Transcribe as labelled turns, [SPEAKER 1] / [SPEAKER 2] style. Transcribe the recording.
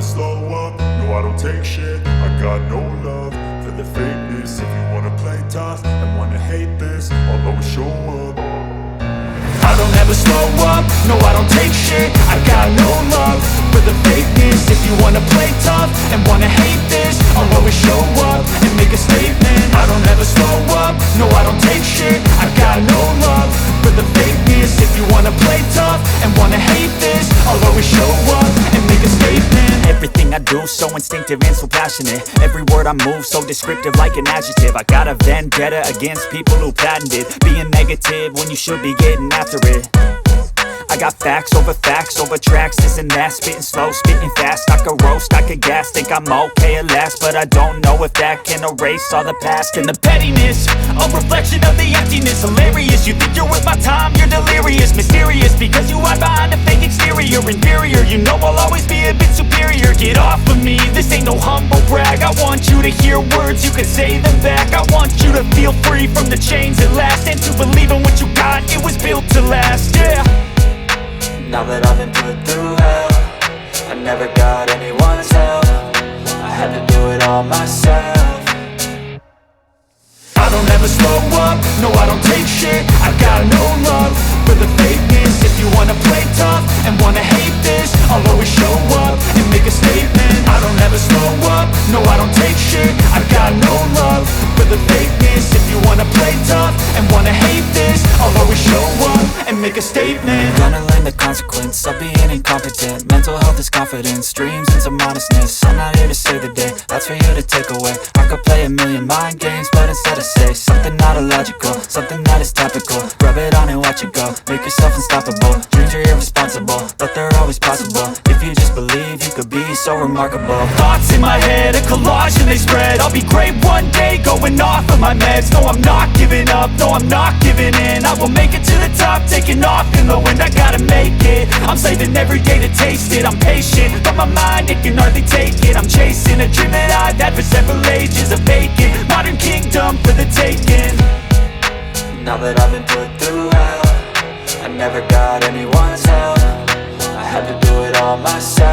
[SPEAKER 1] slow up, no I don't take shit. I got no love for the fakeness. If you wanna play tough and wanna hate this, I'll always show up. I don't ever slow up, no I don't take shit. I got no love for the fakeness. If you wanna play tough and wanna hate this, I'll always show up and make a statement. I don't ever slow up, no I don't take shit. I got no love for the fakeness. If you wanna play tough and wanna hate this, I'll always show up and make a statement.
[SPEAKER 2] Everything I do so instinctive and so passionate. Every word I move so descriptive like an adjective. I got a vendetta against people who patented being negative when you should be getting after it. I got facts over tracks, this and that. Spitting slow, spitting fast, I could roast, I could gas. Think I'm okay at last, but I don't know if that can erase all the past. And the pettiness, a reflection of the emptiness. Hilarious, you think you're worth my time, you're delirious. Mysterious, because you hide behind a fake exterior. Inferior, you know I'll always be a bit superior. Get off of me, this ain't no humble brag. I want you to hear words, you can say them back. I want you to feel free from the chains at last, and to believe in what you got, it was built to last, yeah.
[SPEAKER 3] Now that I've been put through hell, I never got anyone's help. I had to do it all myself.
[SPEAKER 1] I don't ever slow up, no I don't take shit. I got no love for the fakeness. If you wanna play tough and wanna hate this, I'll always show up and make a statement. I don't ever slow up, no I don't take shit. I got no love for the fakeness. If you wanna play tough and wanna hate this, I'll always show up and make a statement.
[SPEAKER 3] Gonna learn the consequence of being incompetent. Mental health is confidence, dreams and some honestness. I'm not here to save the day, that's for you to take away. I could play a million mind games, but instead I say something not illogical, something that is topical. Rub it on and watch it go, make yourself unstoppable. Dreams are irresponsible, but they're always possible. If you just believe, you could be so remarkable.
[SPEAKER 2] Thoughts in my head, a collage and they spread. I'll be great one day, going off of my meds. No, I'm not giving up, no, I'm not giving in. I will make it to the top, taking off in the wind. I gotta make it, I'm saving every day to taste it. I'm patient, but my mind, it can hardly take it. I'm chasing a dream that I've had for several ages. A vacant, modern kingdom for the taking.
[SPEAKER 3] Now that I've been put through hell, I never got anyone's help. I had to do it all myself.